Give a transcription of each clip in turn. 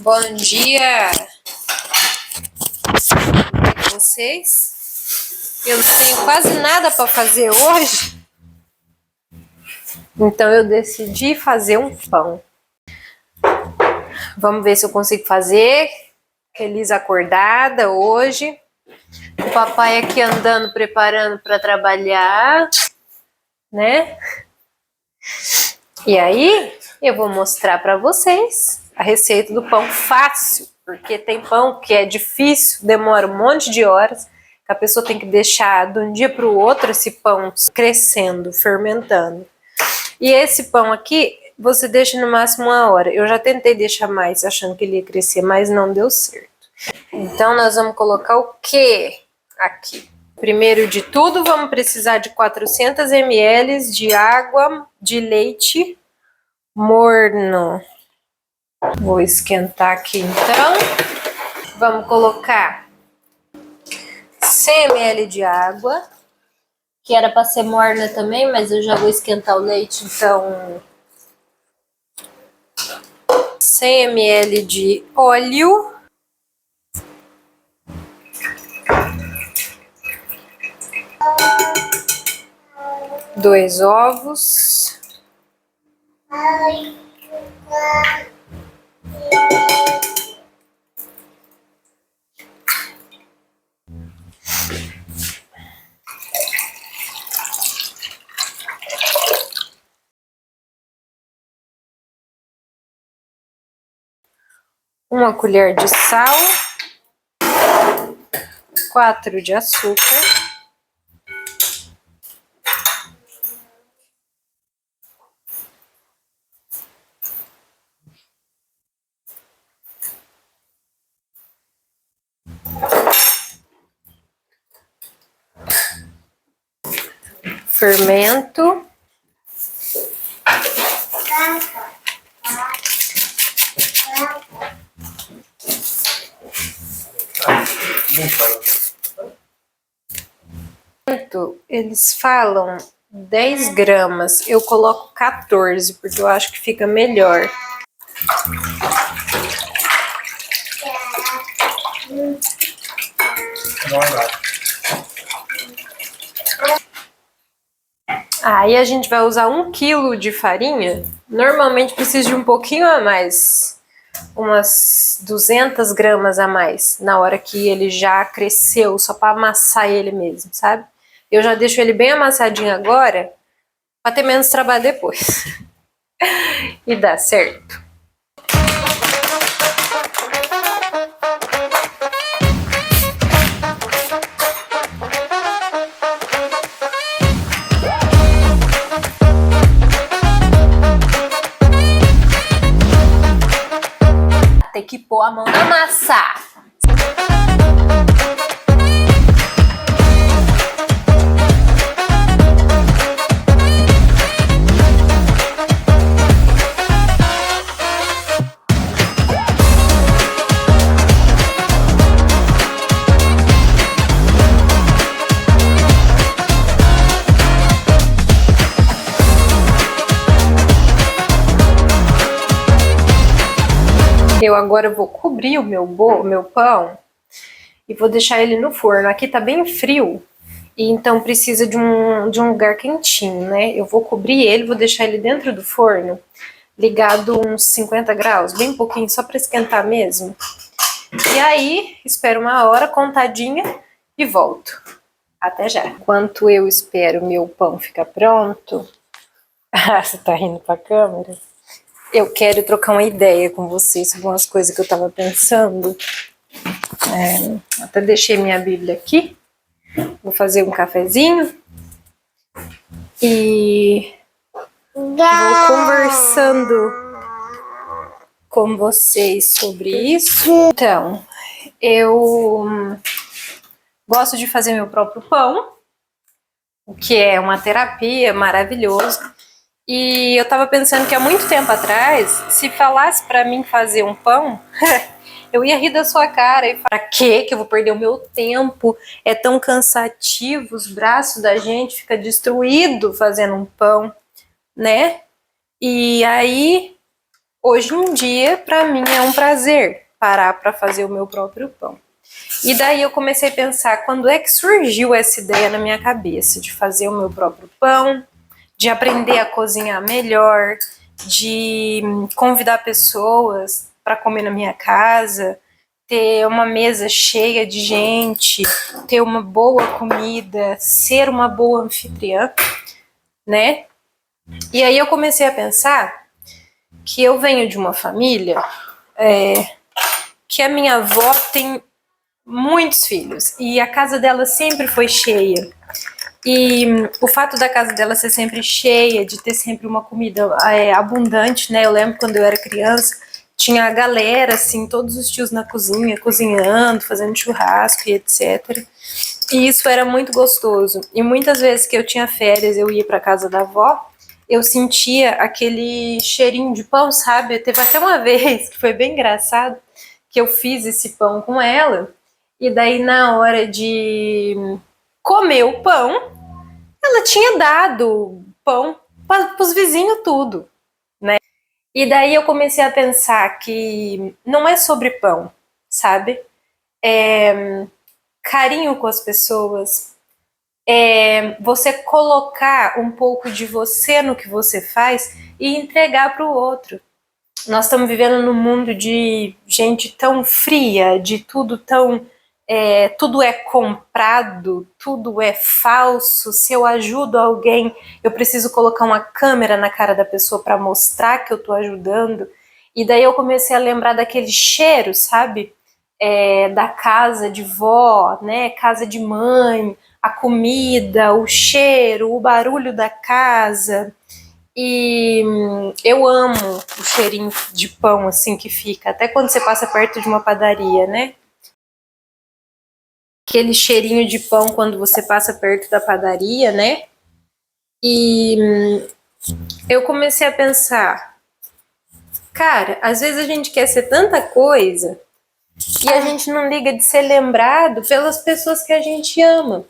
Bom dia com vocês. Eu não tenho quase nada para fazer hoje, então eu decidi fazer um pão. Vamos ver se eu consigo fazer. Feliz acordada hoje. O papai aqui andando, preparando para trabalhar, né? E aí eu vou mostrar para vocês a receita do pão fácil, porque tem pão que é difícil, demora um monte de horas, que a pessoa tem que deixar de um dia para o outro esse pão crescendo, fermentando. E esse pão aqui, você deixa no máximo 1 hora. Eu já tentei deixar mais, achando que ele ia crescer, mas não deu certo. Então nós vamos colocar o que aqui? Primeiro de tudo, vamos precisar de 400 ml de água de leite morno. Vou esquentar aqui então. Vamos colocar 100 ml de água, que era para ser morna também, mas eu já vou esquentar o leite, então 100 ml de óleo, dois ovos, uma colher de sal, 4 de açúcar, fermento, eles falam 10 gramas, eu coloco 14, porque eu acho que fica melhor. Aí a gente vai usar 1 quilo de farinha, normalmente precisa de um pouquinho a mais, umas 200 gramas a mais, na hora que ele já cresceu, só para amassar ele mesmo, sabe? Eu já deixo ele bem amassadinho agora, para ter menos trabalho depois. E dá certo. Tem que pôr a mão na massa. Eu agora vou cobrir o meu pão e vou deixar ele no forno. Aqui tá bem frio, e então precisa de um lugar quentinho, né? Eu vou cobrir ele, vou deixar ele dentro do forno, ligado uns 50 graus, bem pouquinho, só para esquentar mesmo. E aí, espero 1 hora contadinha e volto. Até já. Enquanto eu espero o meu pão ficar pronto... Ah, você tá rindo pra câmera? Eu quero trocar uma ideia com vocês sobre umas coisas que eu tava pensando. Até deixei minha Bíblia aqui. Vou fazer um cafezinho. E vou conversando com vocês sobre isso. Então, eu gosto de fazer meu próprio pão, o que é uma terapia maravilhoso. E eu tava pensando que há muito tempo atrás, se falasse pra mim fazer um pão, eu ia rir da sua cara e falar, pra quê que eu vou perder o meu tempo? É tão cansativo, os braços da gente ficam destruídos fazendo um pão, né? E aí hoje em dia, para mim, é um prazer parar para fazer o meu próprio pão. E daí eu comecei a pensar, quando é que surgiu essa ideia na minha cabeça de fazer o meu próprio pão, de aprender a cozinhar melhor, de convidar pessoas para comer na minha casa, ter uma mesa cheia de gente, ter uma boa comida, ser uma boa anfitriã, né? E aí eu comecei a pensar que eu venho de uma família que a minha avó tem muitos filhos e a casa dela sempre foi cheia. E o fato da casa dela ser sempre cheia, de ter sempre uma comida abundante, né? Eu lembro quando eu era criança, tinha a galera, assim, todos os tios na cozinha, cozinhando, fazendo churrasco e etc. E isso era muito gostoso. E muitas vezes que eu tinha férias, eu ia para casa da avó, eu sentia aquele cheirinho de pão, sabe? Teve até uma vez que foi bem engraçado, que eu fiz esse pão com ela, e daí na hora de comer o pão, ela tinha dado pão para os vizinhos tudo, né? E daí eu comecei a pensar que não é sobre pão, sabe? É carinho com as pessoas, é você colocar um pouco de você no que você faz e entregar para o outro. Nós estamos vivendo num mundo de gente tão fria, de tudo tão tudo é comprado, tudo é falso. Se eu ajudo alguém, eu preciso colocar uma câmera na cara da pessoa para mostrar que eu estou ajudando. E daí eu comecei a lembrar daquele cheiro, sabe? Da casa de vó, né? Casa de mãe, a comida, o cheiro, o barulho da casa. E eu amo o cheirinho de pão assim que fica, até quando você passa perto de uma padaria, né? Aquele cheirinho de pão quando você passa perto da padaria, né? E eu comecei a pensar, cara, às vezes a gente quer ser tanta coisa e a gente não liga de ser lembrado pelas pessoas que a gente ama.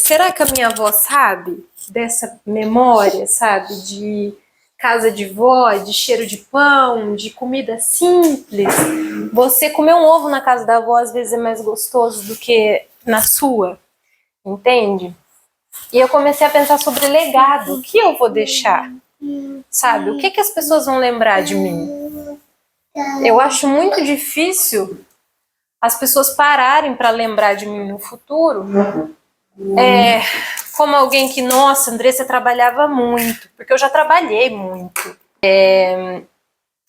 Será que a minha avó sabe dessa memória, sabe? De casa de vó, de cheiro de pão, de comida simples. Você comer um ovo na casa da avó às vezes é mais gostoso do que na sua, entende? E eu comecei a pensar sobre legado, o que eu vou deixar, sabe? O que as pessoas vão lembrar de mim? Eu acho muito difícil as pessoas pararem para lembrar de mim no futuro, como alguém que, nossa, Andressa trabalhava muito, porque eu já trabalhei muito.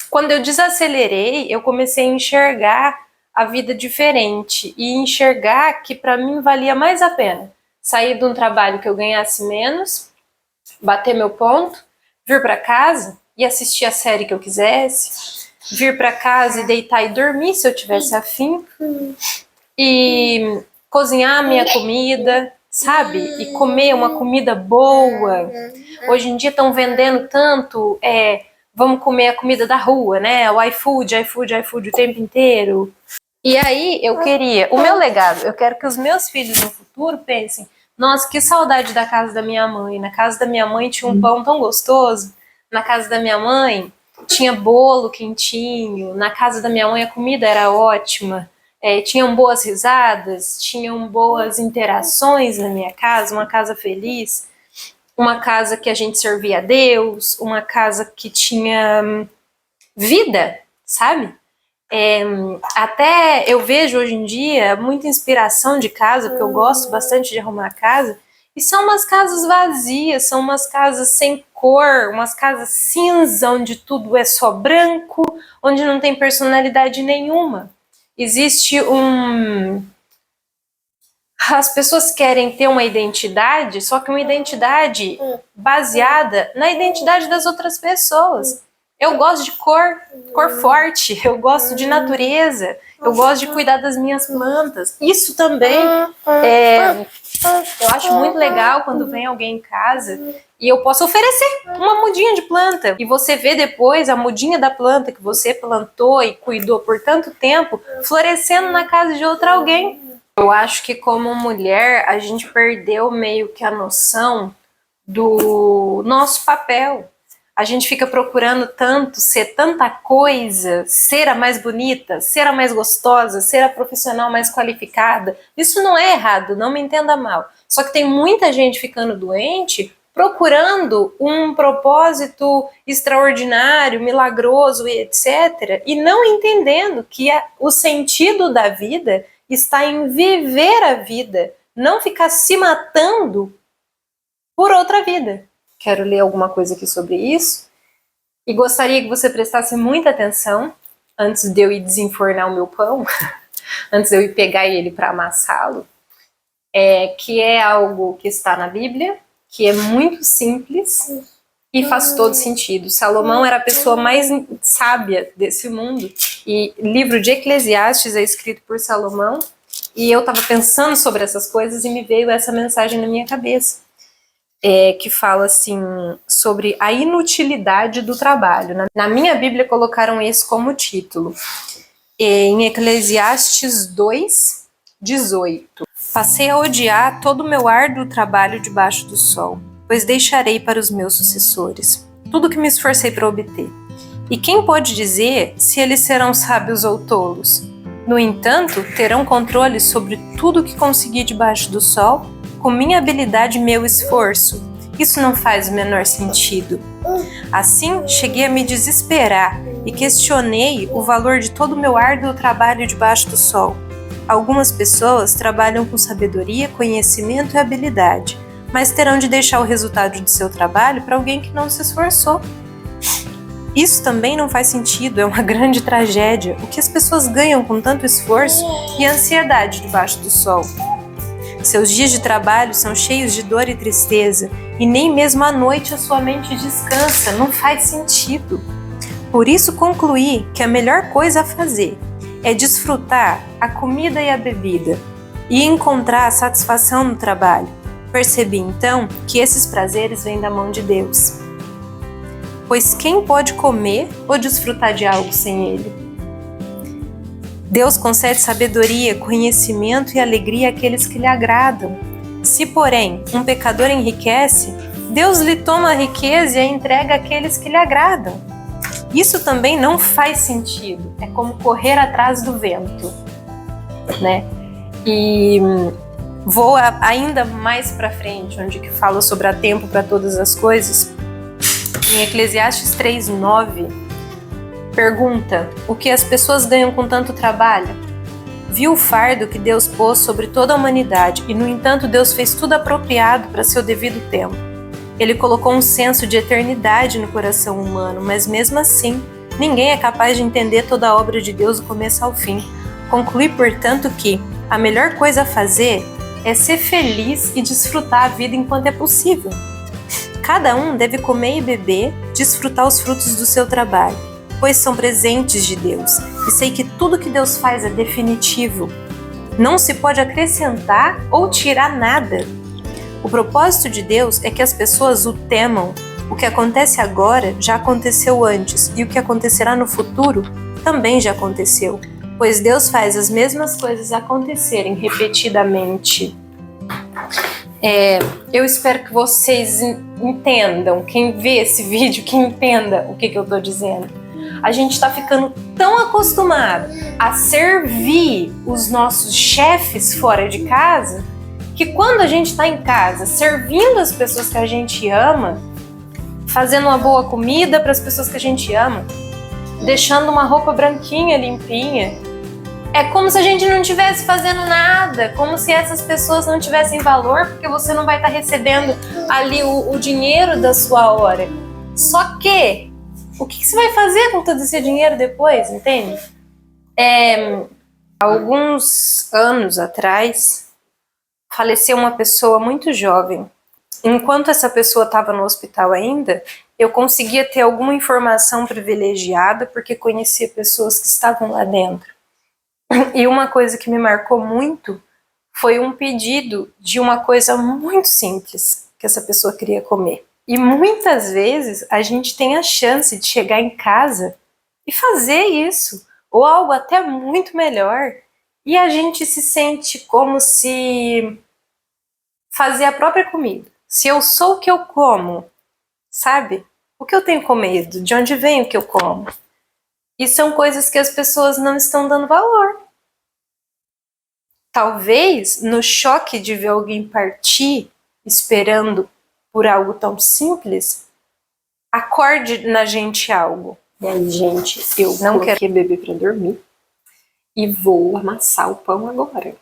Quando eu desacelerei, eu comecei a enxergar a vida diferente e enxergar que para mim valia mais a pena sair de um trabalho que eu ganhasse menos, bater meu ponto, vir para casa e assistir a série que eu quisesse, vir para casa e deitar e dormir se eu tivesse afim, e cozinhar a minha comida, sabe? E comer uma comida boa. Hoje em dia estão vendendo tanto, vamos comer a comida da rua, né? O iFood, iFood, iFood o tempo inteiro. E aí eu queria, o meu legado, eu quero que os meus filhos no futuro pensem, nossa, que saudade da casa da minha mãe. Na casa da minha mãe tinha um pão tão gostoso. Na casa da minha mãe tinha bolo quentinho. Na casa da minha mãe a comida era ótima. Tinham boas risadas, tinham boas interações na minha casa, uma casa feliz, uma casa que a gente servia a Deus, uma casa que tinha vida, sabe? Até eu vejo hoje em dia muita inspiração de casa, porque eu gosto bastante de arrumar a casa, e são umas casas vazias, são umas casas sem cor, umas casas cinza, onde tudo é só branco, onde não tem personalidade nenhuma. Existe as pessoas querem ter uma identidade, só que uma identidade baseada na identidade das outras pessoas. Eu gosto de cor forte, eu gosto de natureza, eu gosto de cuidar das minhas plantas. Isso também eu acho muito legal quando vem alguém em casa e eu posso oferecer uma mudinha de planta. E você vê depois a mudinha da planta que você plantou e cuidou por tanto tempo florescendo na casa de outro alguém. Eu acho que como mulher a gente perdeu meio que a noção do nosso papel. A gente fica procurando tanto ser tanta coisa, ser a mais bonita, ser a mais gostosa, ser a profissional mais qualificada. Isso não é errado, não me entenda mal. Só que tem muita gente ficando doente procurando um propósito extraordinário, milagroso e etc. E não entendendo que o sentido da vida está em viver a vida, não ficar se matando por outra vida. Quero ler alguma coisa aqui sobre isso e gostaria que você prestasse muita atenção antes de eu ir desenfornar o meu pão, antes de eu ir pegar ele para amassá-lo, que é algo que está na Bíblia, que é muito simples e faz todo sentido. Salomão era a pessoa mais sábia desse mundo e o livro de Eclesiastes é escrito por Salomão e eu estava pensando sobre essas coisas e me veio essa mensagem na minha cabeça. Que fala assim sobre a inutilidade do trabalho. Na minha Bíblia colocaram esse como título. Em Eclesiastes 2, 18. Passei a odiar todo o meu árduo trabalho debaixo do sol, pois deixarei para os meus sucessores tudo que me esforcei para obter. E quem pode dizer se eles serão sábios ou tolos? No entanto, terão controle sobre tudo que consegui debaixo do sol, com minha habilidade e meu esforço. Isso não faz o menor sentido. Assim, cheguei a me desesperar e questionei o valor de todo o meu árduo trabalho debaixo do sol. Algumas pessoas trabalham com sabedoria, conhecimento e habilidade, mas terão de deixar o resultado de seu trabalho para alguém que não se esforçou. Isso também não faz sentido, é uma grande tragédia. O que as pessoas ganham com tanto esforço e ansiedade debaixo do sol? Seus dias de trabalho são cheios de dor e tristeza, e nem mesmo à noite a sua mente descansa, não faz sentido. Por isso concluí que a melhor coisa a fazer é desfrutar a comida e a bebida, e encontrar a satisfação no trabalho. Percebi então que esses prazeres vêm da mão de Deus. Pois quem pode comer ou desfrutar de algo sem Ele? Deus concede sabedoria, conhecimento e alegria àqueles que lhe agradam. Se, porém, um pecador enriquece, Deus lhe toma a riqueza e a entrega àqueles que lhe agradam. Isso também não faz sentido. É como correr atrás do vento, né? E vou ainda mais para frente, onde que fala sobre há tempo para todas as coisas. Em Eclesiastes 3:9, pergunta: o que as pessoas ganham com tanto trabalho? Viu o fardo que Deus pôs sobre toda a humanidade e, no entanto, Deus fez tudo apropriado para seu devido tempo. Ele colocou um senso de eternidade no coração humano, mas mesmo assim, ninguém é capaz de entender toda a obra de Deus do começo ao fim. Conclui, portanto, que a melhor coisa a fazer é ser feliz e desfrutar a vida enquanto é possível. Cada um deve comer e beber, desfrutar os frutos do seu trabalho, pois são presentes de Deus, e sei que tudo que Deus faz é definitivo. Não se pode acrescentar ou tirar nada. O propósito de Deus é que as pessoas o temam. O que acontece agora já aconteceu antes, e o que acontecerá no futuro também já aconteceu, pois Deus faz as mesmas coisas acontecerem repetidamente. Eu espero que vocês entendam, quem vê esse vídeo, que entenda o que eu estou dizendo. A gente está ficando tão acostumado a servir os nossos chefes fora de casa, que quando a gente está em casa, servindo as pessoas que a gente ama, fazendo uma boa comida para as pessoas que a gente ama, deixando uma roupa branquinha, limpinha, é como se a gente não estivesse fazendo nada, como se essas pessoas não tivessem valor, porque você não vai estar recebendo ali o dinheiro da sua hora. Só que, o que você vai fazer com todo esse dinheiro depois, entende? Alguns anos atrás, faleceu uma pessoa muito jovem. Enquanto essa pessoa estava no hospital ainda, eu conseguia ter alguma informação privilegiada, porque conhecia pessoas que estavam lá dentro. E uma coisa que me marcou muito foi um pedido de uma coisa muito simples que essa pessoa queria comer. E muitas vezes a gente tem a chance de chegar em casa e fazer isso, ou algo até muito melhor, e a gente se sente como se fazer a própria comida. Se eu sou o que eu como, sabe? O que eu tenho comido? De onde vem o que eu como? E são coisas que as pessoas não estão dando valor. Talvez no choque de ver alguém partir esperando por algo tão simples, acorde na gente algo. E aí, gente, eu não quero beber para dormir e vou amassar o pão agora.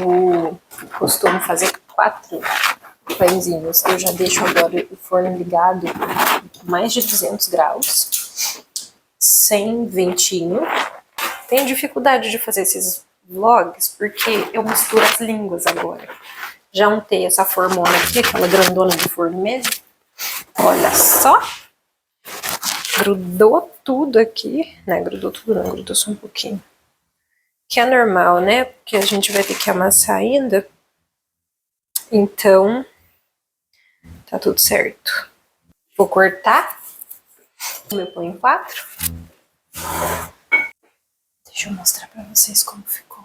Eu costumo fazer 4 pãezinhos. Eu já deixo agora o forno ligado mais de 200 graus, sem ventinho. Tenho dificuldade de fazer esses vlogs porque eu misturo as línguas agora. Já untei essa formona aqui, aquela grandona de forno mesmo. Olha só. Grudou tudo aqui. Não, grudou tudo não, grudou só um pouquinho. Que é normal, né? Porque a gente vai ter que amassar ainda. Então, tá tudo certo. Vou cortar o meu pão em 4. Deixa eu mostrar pra vocês como ficou.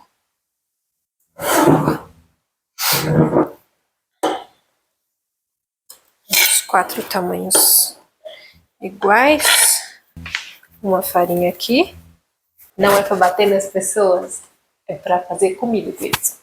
Os 4 tamanhos iguais. Uma farinha aqui. Não é pra bater nas pessoas, é pra fazer comigo isso.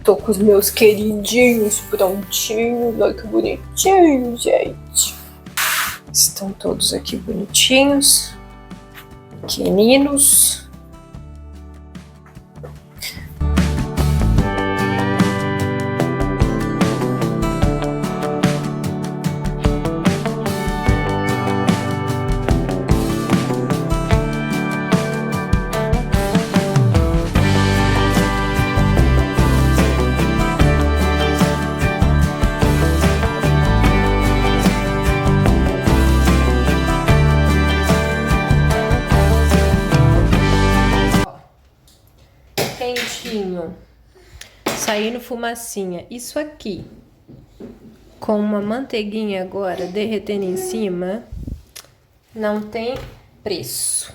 Tô com os meus queridinhos prontinhos. Olha que bonitinho, gente. Estão todos aqui bonitinhos. Pequeninos. Quentinho, saindo fumacinha. Isso aqui, com uma manteiguinha agora derretendo em cima, não tem preço.